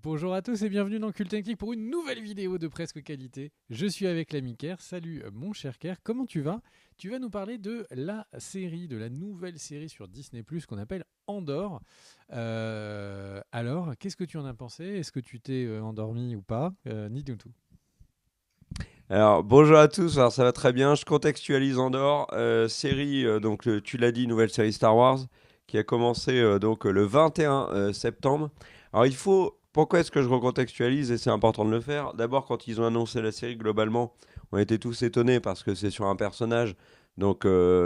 Bonjour à tous et bienvenue dans Cult Click pour une nouvelle vidéo de presque qualité. Je suis avec l'ami Ker. Salut mon cher Ker, comment tu vas? Tu vas nous parler de la série, de la nouvelle série sur Disney Plus qu'on appelle Andor. Alors, qu'est-ce que tu en as pensé? Est-ce que tu t'es endormi ou pas? Ni du tout. Alors, bonjour à tous, alors ça va très bien, je contextualise Andorre, série, tu l'as dit, nouvelle série Star Wars, qui a commencé le 21 septembre. Alors pourquoi est-ce que je recontextualise, et c'est important de le faire? D'abord, quand ils ont annoncé la série, globalement, on était tous étonnés parce que c'est sur un personnage,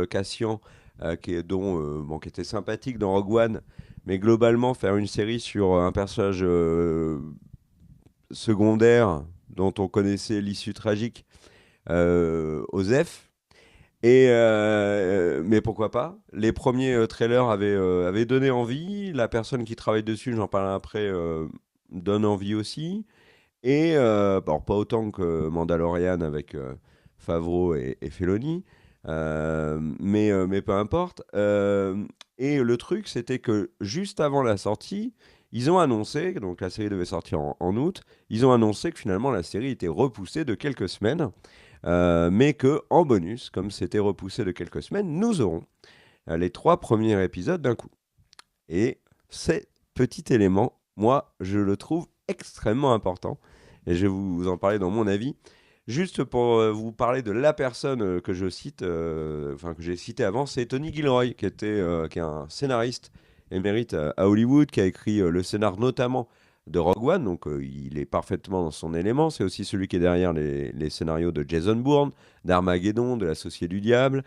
Cassian, qui était sympathique dans Rogue One, mais globalement, faire une série sur un personnage secondaire dont on connaissait l'issue tragique, Osef. Mais pourquoi pas? Les premiers trailers avaient donné envie. La personne qui travaille dessus, j'en parlerai après, donne envie aussi. Bon, pas autant que Mandalorian avec Favreau et Filoni, mais peu importe. Et le truc, c'était que juste avant la sortie, ils ont annoncé, donc la série devait sortir en août, ils ont annoncé que finalement la série était repoussée de quelques semaines, mais que en bonus, comme c'était repoussé de quelques semaines, nous aurons les 3 premiers épisodes d'un coup. Et ces petits éléments, moi, je le trouve extrêmement important. Et je vais vous en parler dans mon avis. Juste pour vous parler de la personne que je cite, que j'ai cité avant, c'est Tony Gilroy, qui est un scénariste émérite à Hollywood, qui a écrit le scénar notamment de Rogue One, donc il est parfaitement dans son élément. C'est aussi celui qui est derrière les scénarios de Jason Bourne, d'Armageddon, de l'Associé du Diable.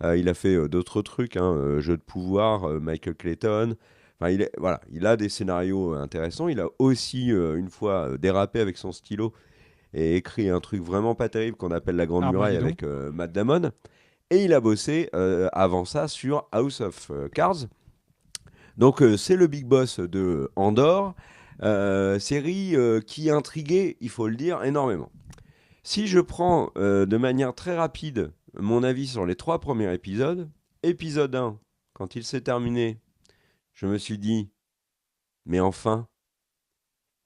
Il a fait d'autres trucs, hein, Jeu de pouvoir, Michael Clayton. Enfin, voilà, il a des scénarios intéressants. Il a aussi, une fois, dérapé avec son stylo et écrit un truc vraiment pas terrible qu'on appelle La Grande Muraille Armageddon. avec Matt Damon. Et il a bossé avant ça sur House of Cards. Donc c'est le big boss de Andorre. Série qui intriguait, il faut le dire, énormément. Si je prends de manière très rapide mon avis sur les 3 premiers épisodes, épisode 1, quand il s'est terminé, je me suis dit, mais enfin,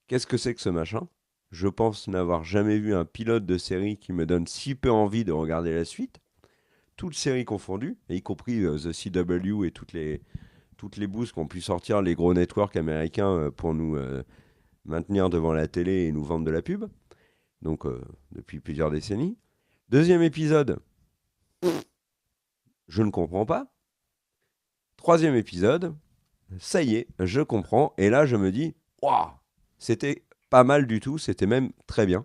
qu'est-ce que c'est que ce machin? Je pense n'avoir jamais vu un pilote de série qui me donne si peu envie de regarder la suite, toutes séries confondues, y compris The CW et toutes les boosts qu'ont pu sortir les gros networks américains pour nous maintenir devant la télé et nous vendre de la pub, donc depuis plusieurs décennies. Deuxième épisode, je ne comprends pas. Troisième épisode, ça y est, je comprends. Et là, je me dis, waouh, c'était pas mal du tout, c'était même très bien.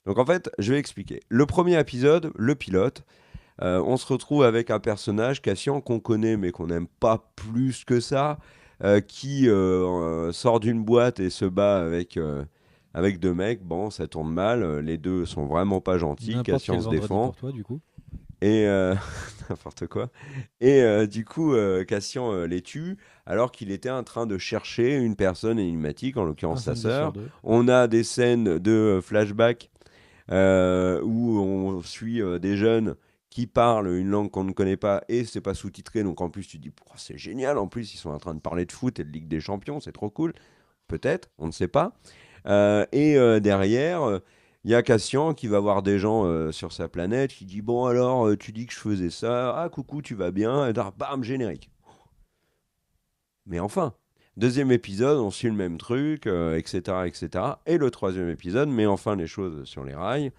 Donc en fait, je vais expliquer. Le premier épisode, le pilote, on se retrouve avec un personnage, Cassian, qu'on connaît mais qu'on n'aime pas plus que ça, qui sort d'une boîte et se bat avec deux mecs. Bon, ça tourne mal, les deux sont vraiment pas gentils, N'importe Cassian quel se vendredi défend, pour toi, du coup. et n'importe quoi. Et du coup, Cassian les tue alors qu'il était en train de chercher une personne énigmatique, en Un l'occurrence sa samedi sur sœur. deux. On a des scènes de flashback où on suit des jeunes qui parlent une langue qu'on ne connaît pas et c'est pas sous-titré. Donc en plus, tu te dis, oh, c'est génial. En plus, ils sont en train de parler de foot et de Ligue des Champions, c'est trop cool. Peut-être, on ne sait pas. Derrière, il y a Cassian qui va voir des gens sur sa planète, qui dit, bon alors, tu dis que je faisais ça, ah coucou, tu vas bien, et là, bam, générique. Mais enfin, deuxième épisode, on suit le même truc, etc., etc. Et le troisième épisode met enfin les choses sur les rails.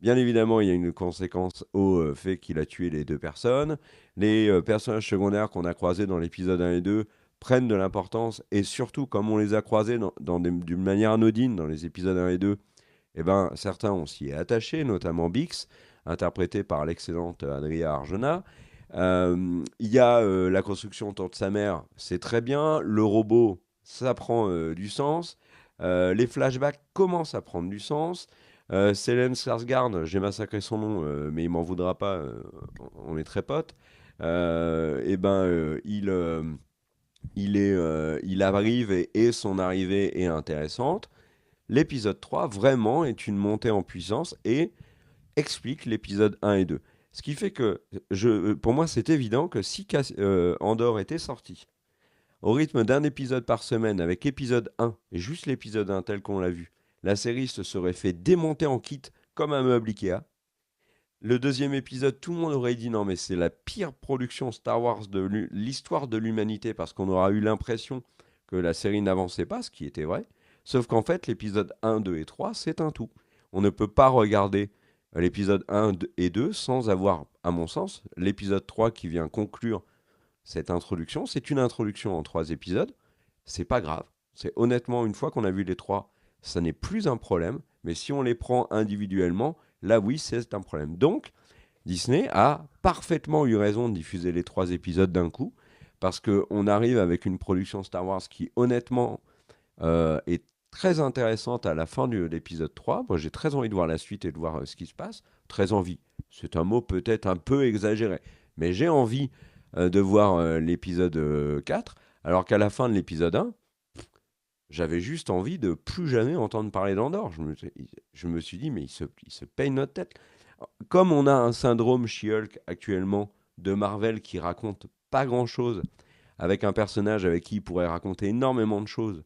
Bien évidemment, il y a une conséquence au fait qu'il a tué les deux personnes. Les personnages secondaires qu'on a croisés dans l'épisode 1 et 2 prennent de l'importance, et surtout, comme on les a croisés d'une manière anodine dans les épisodes 1 et 2, eh ben, certains on s'y est attaché, notamment Bix, interprété par l'excellente Adria Arjona. Il y a la construction autour de sa mère, c'est très bien. Le robot, ça prend du sens. Les flashbacks commencent à prendre du sens. Stellan Skarsgård, j'ai massacré son nom, mais il m'en voudra pas, on est très potes. Il arrive et son arrivée est intéressante. L'épisode 3, vraiment, est une montée en puissance et explique l'épisode 1 et 2. Ce qui fait que, pour moi, c'est évident que si Andorre était sorti Au rythme d'un épisode par semaine, avec épisode 1, et juste l'épisode 1 tel qu'on l'a vu, la série se serait fait démonter en kit comme un meuble Ikea. Le deuxième épisode, tout le monde aurait dit non mais c'est la pire production Star Wars de l'histoire de l'humanité parce qu'on aura eu l'impression que la série n'avançait pas, ce qui était vrai. Sauf qu'en fait, l'épisode 1, 2 et 3, c'est un tout. On ne peut pas regarder l'épisode 1 et 2 sans avoir, à mon sens, l'épisode 3 qui vient conclure cette introduction. C'est une introduction en 3 épisodes. C'est pas grave. C'est honnêtement, une fois qu'on a vu les 3, ça n'est plus un problème. Mais si on les prend individuellement, là oui, c'est un problème. Donc, Disney a parfaitement eu raison de diffuser les 3 épisodes d'un coup, parce qu'on arrive avec une production Star Wars qui, honnêtement, est très intéressante à la fin de l'épisode 3. Moi, j'ai très envie de voir la suite et de voir ce qui se passe. Très envie. C'est un mot peut-être un peu exagéré, mais j'ai envie de voir l'épisode 4, alors qu'à la fin de l'épisode 1, j'avais juste envie de plus jamais entendre parler d'Andorre. Je me suis dit, mais il se paye notre tête. Comme on a un syndrome She-Hulk actuellement de Marvel qui raconte pas grand-chose, avec un personnage avec qui il pourrait raconter énormément de choses.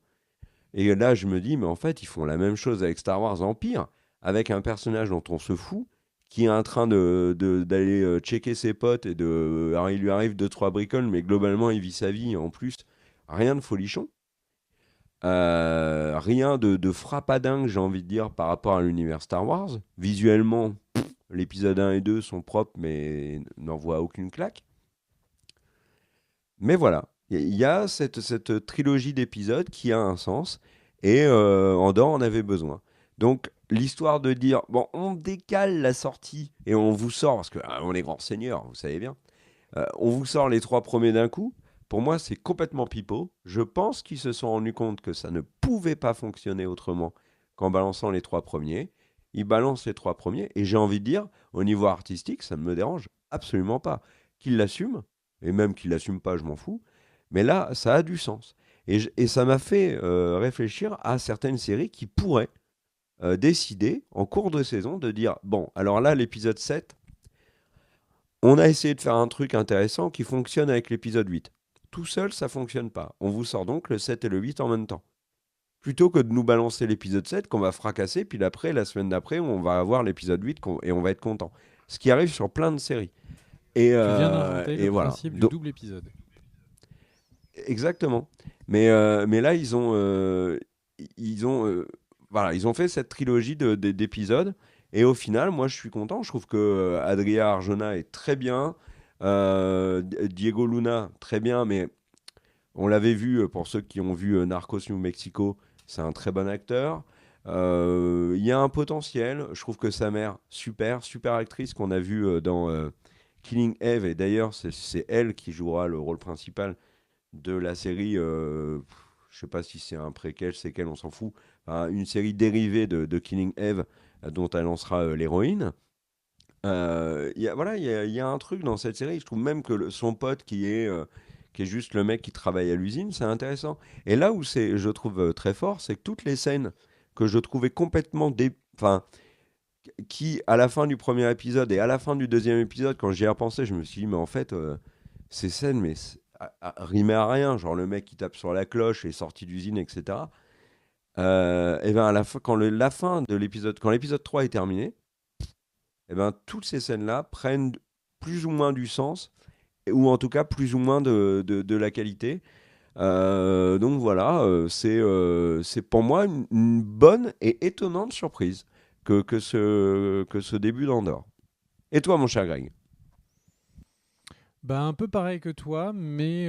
Et là, je me dis, mais en fait, ils font la même chose avec Star Wars Empire, avec un personnage dont on se fout, qui est en train d'aller checker ses potes et alors il lui arrive deux, trois bricoles, mais globalement, il vit sa vie en plus. Rien de folichon. Rien de frappadingue, j'ai envie de dire, par rapport à l'univers Star Wars. Visuellement, l'épisode 1 et 2 sont propres, mais n'envoient aucune claque. Mais voilà, il y a cette trilogie d'épisodes qui a un sens, et Andorre en avait besoin. Donc, l'histoire de dire, bon, on décale la sortie, et on vous sort, parce qu'on est grands seigneurs, vous savez bien, on vous sort les 3 premiers d'un coup. Pour moi, c'est complètement pipeau. Je pense qu'ils se sont rendus compte que ça ne pouvait pas fonctionner autrement qu'en balançant les 3 premiers. Ils balancent les 3 premiers. Et j'ai envie de dire, au niveau artistique, ça ne me dérange absolument pas. Qu'ils l'assument, et même qu'ils ne l'assument pas, je m'en fous. Mais là, ça a du sens. Et ça m'a fait réfléchir à certaines séries qui pourraient décider, en cours de saison, de dire, bon, alors là, l'épisode 7, on a essayé de faire un truc intéressant qui fonctionne avec l'épisode 8. Tout seul, ça fonctionne pas. On vous sort donc le 7 et le 8 en même temps. Plutôt que de nous balancer l'épisode 7 qu'on va fracasser, puis après, la semaine d'après, on va avoir l'épisode 8 et on va être content. Ce qui arrive sur plein de séries. Tu viens d'inventer le Et voilà. principe du double épisode. Exactement. Mais là, voilà, ils ont fait cette trilogie d'épisodes. Et au final, moi, je suis content. Je trouve que Adria Arjona est très bien. Diego Luna, très bien. Mais on l'avait vu, pour ceux qui ont vu Narcos New Mexico, c'est un très bon acteur. Il y a un potentiel. Je trouve que sa mère, super, super actrice qu'on a vue dans Killing Eve. Et d'ailleurs, c'est elle qui jouera le rôle principal de la série, je sais pas si c'est un préquel, séquel, on s'en fout, enfin, une série dérivée de Killing Eve dont elle en sera l'héroïne. Voilà, il y a un truc dans cette série, je trouve même que son pote qui est juste le mec qui travaille à l'usine, c'est intéressant. Et là où je trouve très fort, c'est que toutes les scènes que je trouvais complètement enfin, qui à la fin du premier épisode et à la fin du deuxième épisode, quand j'y ai repensé, je me suis dit, mais en fait, ces scènes, mais rimaient à rien, genre le mec qui tape sur la cloche est sorti d'usine, etc. Et ben à la fin, la fin de l'épisode, quand l'épisode 3 est terminé, et ben toutes ces scènes-là prennent plus ou moins du sens, ou en tout cas plus ou moins de la qualité. Donc voilà, c'est pour moi une bonne et étonnante surprise que ce début d'Andorre. Et toi, mon cher Greg? Bah, un peu pareil que toi, mais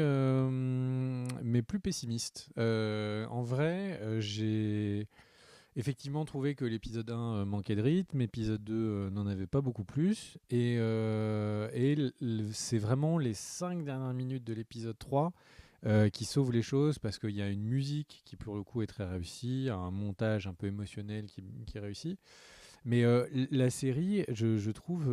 plus pessimiste. En vrai, j'ai effectivement trouvé que l'épisode 1 manquait de rythme, l'épisode 2 n'en avait pas beaucoup plus, et c'est vraiment les 5 dernières minutes de l'épisode 3 qui sauvent les choses, parce qu'il y a une musique qui pour le coup est très réussie, un montage un peu émotionnel qui est réussi. Mais la série, je trouve...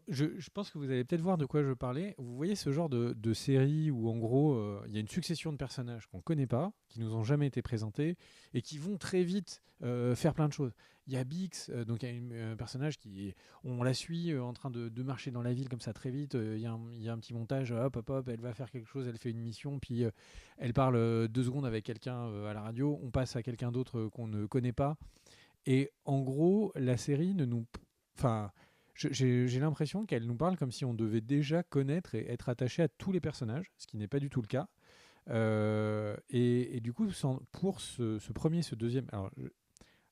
je pense que vous allez peut-être voir de quoi je parlais. Vous voyez ce genre de série où, en gros, il y a une succession de personnages qu'on ne connaît pas, qui nous ont jamais été présentés, et qui vont très vite faire plein de choses. Il y a Bix, donc il y a un personnage on la suit en train de marcher dans la ville comme ça très vite. Il y a un petit montage, hop, hop, hop, elle va faire quelque chose, elle fait une mission, puis elle parle 2 secondes avec quelqu'un à la radio, on passe à quelqu'un d'autre qu'on ne connaît pas. Et en gros, la série ne nous... Enfin, j'ai l'impression qu'elle nous parle comme si on devait déjà connaître et être attaché à tous les personnages, ce qui n'est pas du tout le cas. Et du coup, pour ce deuxième... Alors,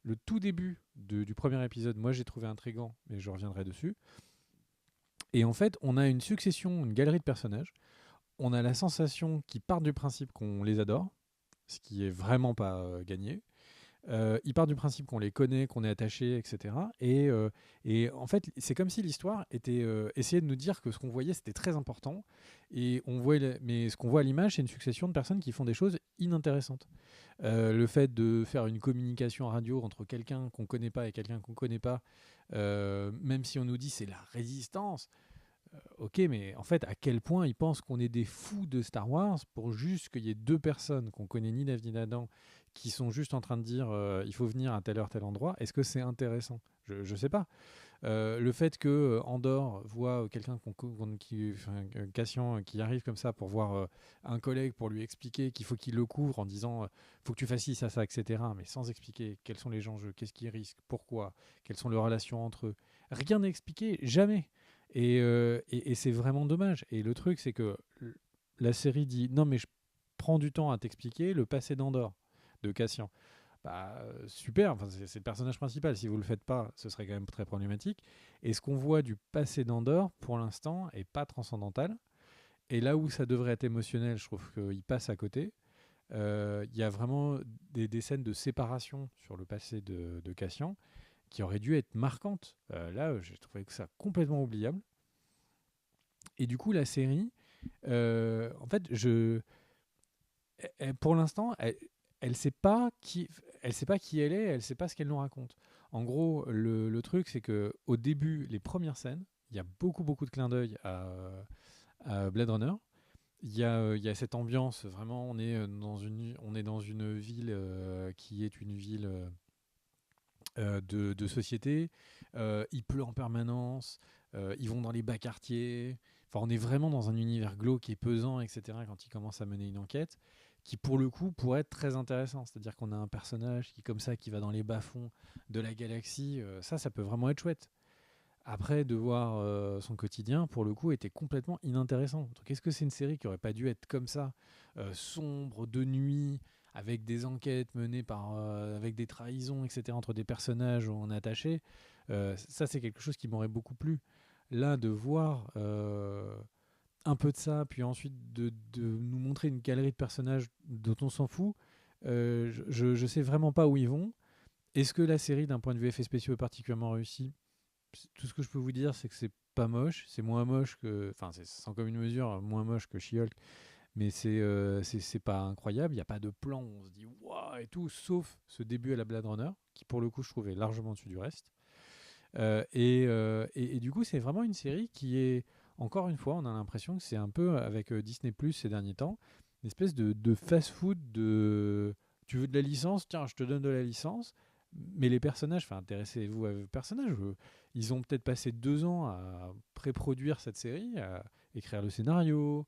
le tout début du premier épisode, moi j'ai trouvé intriguant, mais je reviendrai dessus. Et en fait, on a une succession, une galerie de personnages. On a la sensation qu'ils partent du principe qu'on les adore, ce qui est vraiment pas gagné. Ils partent du principe qu'on les connaît, qu'on est attaché, etc. Et en fait, c'est comme si l'histoire était essayait de nous dire que ce qu'on voyait, c'était très important. Mais ce qu'on voit à l'image, c'est une succession de personnes qui font des choses inintéressantes. Le fait de faire une communication radio entre quelqu'un qu'on connaît pas et quelqu'un qu'on connaît pas, même si on nous dit c'est la résistance, ok, mais en fait, à quel point ils pensent qu'on est des fous de Star Wars pour juste qu'il y ait 2 personnes qu'on connaît ni Nave ni Nadan qui sont juste en train de dire il faut venir à telle heure, tel endroit. Est-ce que c'est intéressant? Je sais pas. Le fait que Andorre voit quelqu'un Cassian qui arrive comme ça pour voir un collègue pour lui expliquer qu'il faut qu'il le couvre en disant faut que tu fasses ci, ça, etc. Mais sans expliquer quels sont les enjeux, qu'est-ce qu'ils risquent, pourquoi, quelles sont les relations entre eux. Rien n'est expliqué, jamais. Et c'est vraiment dommage. Et le truc, c'est que la série dit non, mais je prends du temps à t'expliquer le passé d'Andorre de Cassian. Bah, super, enfin, c'est le personnage principal. Si vous le faites pas, ce serait quand même très problématique. Et ce qu'on voit du passé d'Andorre, pour l'instant, est pas transcendantal. Et là où ça devrait être émotionnel, je trouve qu'il passe à côté. Il y a vraiment des scènes de séparation sur le passé de Cassian qui auraient dû être marquantes. Là, j'ai trouvé que ça complètement oubliable. Et du coup, la série, en fait, pour l'instant, elle sait pas qui elle est, elle sait pas ce qu'elle nous raconte. En gros, le truc, c'est que au début, les premières scènes, il y a beaucoup de clins d'œil à Blade Runner. Il y a cette ambiance, vraiment, on est dans une ville qui est une ville de société. Il pleut en permanence, ils vont dans les bas quartiers. Enfin, on est vraiment dans un univers glauque et pesant, etc. quand ils commencent à mener une enquête qui, pour le coup, pourrait être très intéressant. C'est-à-dire qu'on a un personnage qui, comme ça, qui va dans les bas-fonds de la galaxie. Ça peut vraiment être chouette. Après, de voir son quotidien, pour le coup, était complètement inintéressant. Donc, est-ce que c'est une série qui aurait pas dû être comme ça, sombre, de nuit, avec des enquêtes menées avec des trahisons, etc., entre des personnages où on est attaché? Ça, c'est quelque chose qui m'aurait beaucoup plu. Là, de voir un peu de ça, puis ensuite de nous montrer une galerie de personnages dont on s'en fout, je sais vraiment pas où ils vont. Est-ce que la série, d'un point de vue effets spéciaux, est particulièrement réussie? Tout ce que je peux vous dire, c'est que c'est pas moche. C'est moins moche que. Enfin, c'est sans commune mesure moins moche que She-Hulk. Mais c'est pas incroyable. Il n'y a pas de plan où on se dit waouh et tout, sauf ce début à la Blade Runner, qui pour le coup, je trouvais largement dessus du reste. Et du coup, c'est vraiment une série qui est. Encore une fois, on a l'impression que c'est un peu avec Disney Plus ces derniers temps, une espèce de fast-food de. Tu veux de la licence? Tiens, je te donne de la licence. Mais les personnages, enfin, intéressez-vous à vos personnages. Ils ont peut-être passé 2 ans à pré-produire cette série, à écrire le scénario,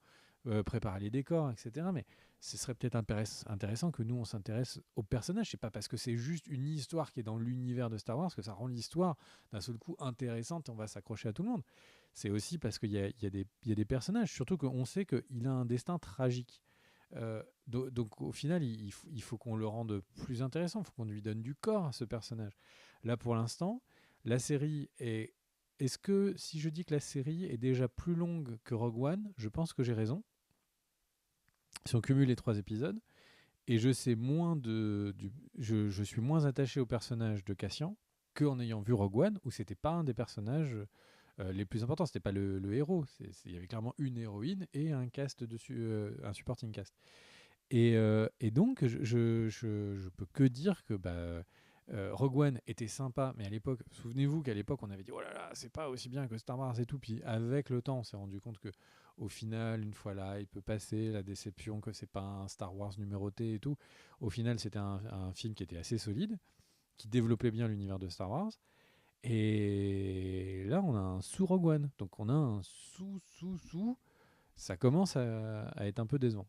préparer les décors, etc. Mais ce serait peut-être intéressant que nous, on s'intéresse aux personnages. C'est pas parce que c'est juste une histoire qui est dans l'univers de Star Wars que ça rend l'histoire d'un seul coup intéressante et on va s'accrocher à tout le monde. C'est aussi parce qu'il y a des personnages, surtout qu'on sait qu'il a un destin tragique. Donc au final, il faut qu'on le rende plus intéressant, il faut qu'on lui donne du corps à ce personnage. Là, pour l'instant, la série est... Est-ce que si je dis que la série est déjà plus longue que Rogue One, je pense que j'ai raison. Si on cumule les 3 épisodes, et je sais je suis moins attaché au personnage de Cassian qu'en ayant vu Rogue One, où c'était pas un des personnages les plus importants, c'était pas le héros. Il y avait clairement une héroïne et un cast dessus, un supporting cast. Et donc, je peux que dire que Rogue One était sympa, mais à l'époque, souvenez-vous qu'à l'époque, on avait dit oh là là, c'est pas aussi bien que Star Wars et tout. Puis avec le temps, on s'est rendu compte que au final, une fois là, il peut passer la déception que c'est pas un Star Wars numéroté et tout. Au final, c'était un film qui était assez solide, qui développait bien l'univers de Star Wars. Et là, on a un sous Rogue One, donc on a un sous. Ça commence à être un peu décevant.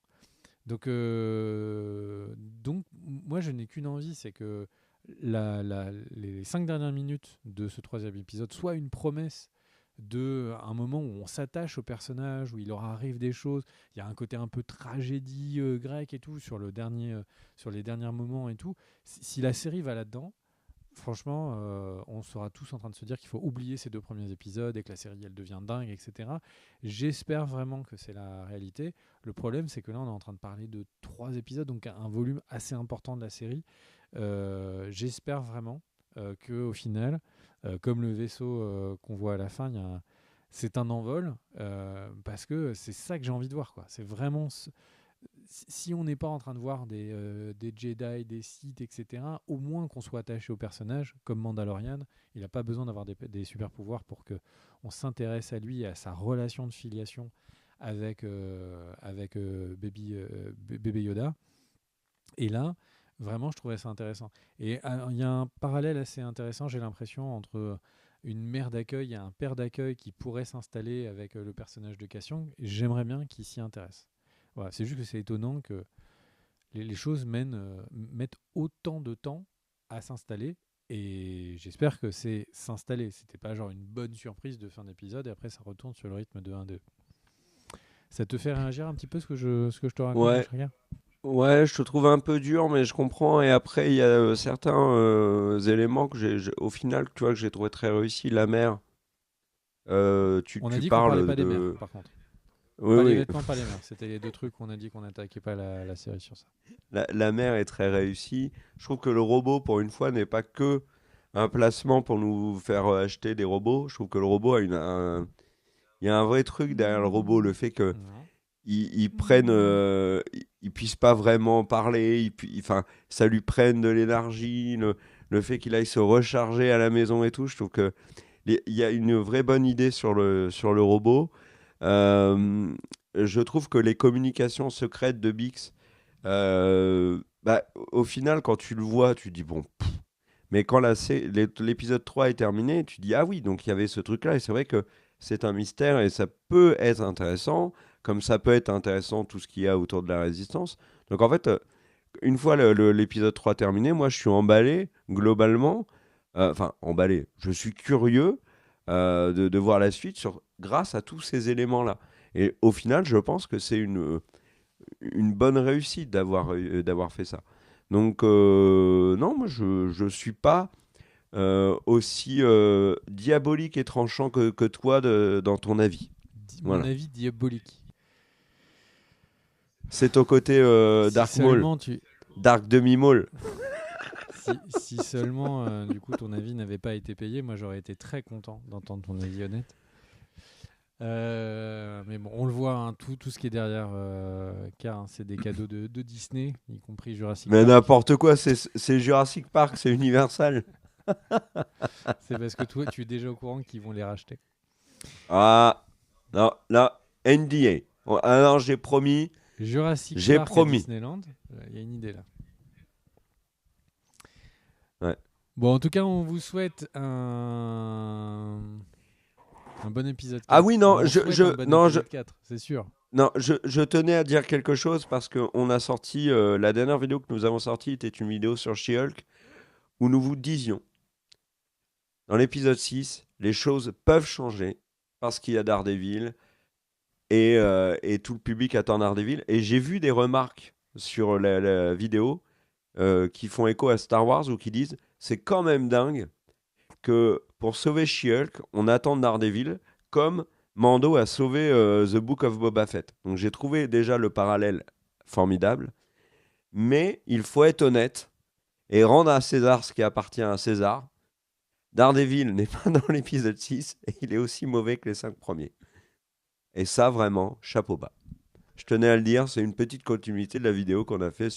Donc, moi, je n'ai qu'une envie, c'est que les 5 dernières minutes de ce 3e épisode soient une promesse de un moment où on s'attache au personnage, où il leur arrive des choses. Il y a un côté un peu tragédie grecque et tout sur sur les derniers moments et tout. Si la série va là-dedans, franchement, on sera tous en train de se dire qu'il faut oublier ces 2 premiers épisodes et que la série elle devient dingue, etc. J'espère vraiment que c'est la réalité. Le problème, c'est que là, on est en train de parler de 3 épisodes, donc un volume assez important de la série. J'espère vraiment qu'au final, comme le vaisseau qu'on voit à la fin, c'est un envol, parce que c'est ça que j'ai envie de voir, quoi. C'est vraiment si on n'est pas en train de voir des Jedi, des Sith, etc., au moins qu'on soit attaché au personnage, comme Mandalorian. Il n'a pas besoin d'avoir des super pouvoirs pour qu'on s'intéresse à lui et à sa relation de filiation avec Bébé Yoda. Et là, vraiment, je trouvais ça intéressant. Et il y a un parallèle assez intéressant, j'ai l'impression, entre une mère d'accueil et un père d'accueil qui pourrait s'installer avec le personnage de Cassian. J'aimerais bien qu'il s'y intéresse. Voilà, c'est juste que c'est étonnant que les choses mettent autant de temps à s'installer. Et j'espère que c'est s'installer. C'était pas genre une bonne surprise de fin d'épisode et après ça retourne sur le rythme de 1-2. Ça te fait réagir un petit peu ce que je te raconte, mon Ouais, cher gars? ouais, je te trouve un peu dur, mais je comprends. Et après, il y a certains éléments au final, tu vois, que j'ai trouvé très réussi. La mère, On a tu dit qu'on parlait parles pas des mères, de. par contre. Oui, Pas les oui, vêtements, pas les mères. C'était les 2 trucs qu'on a dit qu'on n'attaquait pas la série sur ça. la mère est très réussie. Je trouve que le robot, pour une fois, n'est pas que un placement pour nous faire acheter des robots. Je trouve que le robot il y a un vrai truc derrière le robot, le fait que Non. ils prennent, ils puissent pas vraiment parler, enfin, ça lui prenne de l'énergie, le fait qu'il aille se recharger à la maison et tout. Je trouve que il y a une vraie bonne idée sur le robot. Euh, je trouve que les communications secrètes de Bix, bah, au final, quand tu le vois, tu dis bon. Mais quand l'épisode 3 est terminé, tu dis ah oui, donc il y avait ce truc-là. Et c'est vrai que c'est un mystère et ça peut être intéressant, comme ça peut être intéressant tout ce qu'il y a autour de la résistance. Donc en fait, une fois l'épisode 3 terminé, moi je suis emballé globalement. Enfin, emballé. Je suis curieux de voir la suite grâce à tous ces éléments-là. Et au final, je pense que c'est une bonne réussite d'avoir fait ça. Donc, non, moi je suis pas aussi diabolique et tranchant que toi dans ton avis. Mon Voilà. avis diabolique. C'est au côté Si Dark Maul, seulement tu, Dark Demi-Maul. si seulement du coup ton avis n'avait pas été payé, moi j'aurais été très content d'entendre ton avis honnête. Mais bon, on le voit, hein, tout ce qui est derrière, car hein, c'est des cadeaux de Disney, y compris Jurassic Mais Park. n'importe quoi, c'est Jurassic Park, c'est Universal. C'est parce que toi, tu es déjà au courant qu'ils vont les racheter. Ah, non, là, NDA. Bon, alors j'ai promis, Jurassic j'ai Park à promis. Disneyland, il y a une idée là. Ouais. Bon, en tout cas, on vous souhaite un bon épisode Ah 4. oui, Et non, on souhaite un bon non, épisode 4, c'est sûr. non, je tenais à dire quelque chose parce qu'on a sorti, la dernière vidéo que nous avons sortie était une vidéo sur She-Hulk où nous vous disions, dans l'épisode 6, les choses peuvent changer parce qu'il y a Daredevil et tout le public attend Daredevil. Et j'ai vu des remarques sur la vidéo qui font écho à Star Wars ou qui disent c'est quand même dingue que pour sauver She-Hulk, on attend Daredevil comme Mando a sauvé The Book of Boba Fett. Donc j'ai trouvé déjà le parallèle formidable, mais il faut être honnête et rendre à César ce qui appartient à César. Daredevil n'est pas dans l'épisode 6 et il est aussi mauvais que les 5 premiers. Et ça, vraiment, chapeau bas. Je tenais à le dire, c'est une petite continuité de la vidéo qu'on a fait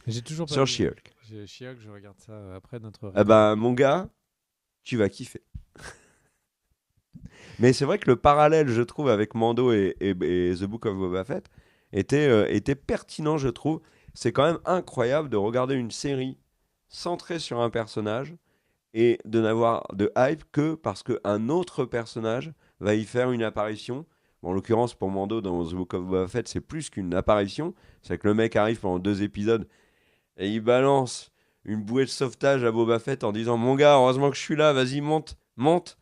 J'ai toujours pas sur vu. She-Hulk. J'ai She-Hulk, je regarde ça après notre Ah bah, mon gars, tu vas kiffer. Mais c'est vrai que le parallèle, je trouve, avec Mando et The Book of Boba Fett était pertinent, je trouve. C'est quand même incroyable de regarder une série centrée sur un personnage et de n'avoir de hype que parce qu'un autre personnage va y faire une apparition. Bon, en l'occurrence, pour Mando, dans The Book of Boba Fett, c'est plus qu'une apparition. C'est que le mec arrive pendant 2 épisodes et il balance une bouée de sauvetage à Boba Fett en disant: Mon gars, heureusement que je suis là, vas-y, monte, monte.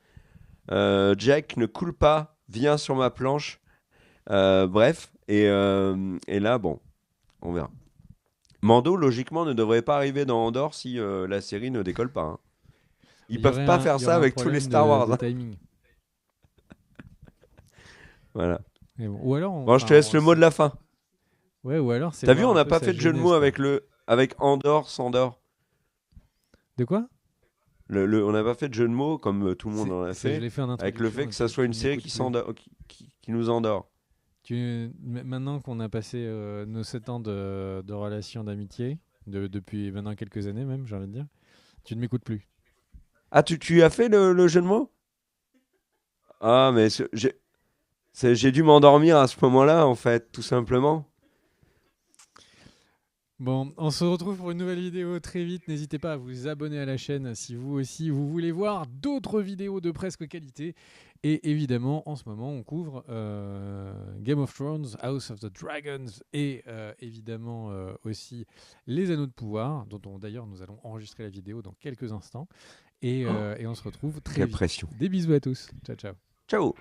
Jack, ne coule pas, viens sur ma planche. Bref, et là, bon, on verra. Mando, logiquement, ne devrait pas arriver dans Andorre si la série ne décolle pas, hein. Ils peuvent pas faire il y ça aurait un avec tous les problème Star Wars, de hein. timing. Voilà. Mais bon, ou alors, Bon, je te laisse le mot de la fin. Ouais, ou alors c'est T'as vu, voir on un n'a peu pas sa fait de jeu de jeunesse, mots quoi. avec Andorre, Sandor. De quoi? On n'a pas fait de jeu de mots comme tout le monde en a Je fait, l'ai fait en avec le introduction fait et que ça tu soit ne une série m'écoutes qui, plus. qui nous endort. Maintenant qu'on a passé nos 7 ans de relation d'amitié, depuis maintenant quelques années même, j'ai envie de dire, tu ne m'écoutes plus. Ah, tu as fait le jeu de mots? Ah, mais j'ai dû m'endormir à ce moment-là, en fait, tout simplement. Bon, on se retrouve pour une nouvelle vidéo très vite. N'hésitez pas à vous abonner à la chaîne si vous aussi vous voulez voir d'autres vidéos de presque qualité. Et évidemment, en ce moment, on couvre Game of Thrones, House of the Dragons et évidemment aussi Les Anneaux de Pouvoir, dont d'ailleurs nous allons enregistrer la vidéo dans quelques instants. Et on se retrouve très Quelle vite. pression. Des bisous à tous. Ciao, ciao. Ciao.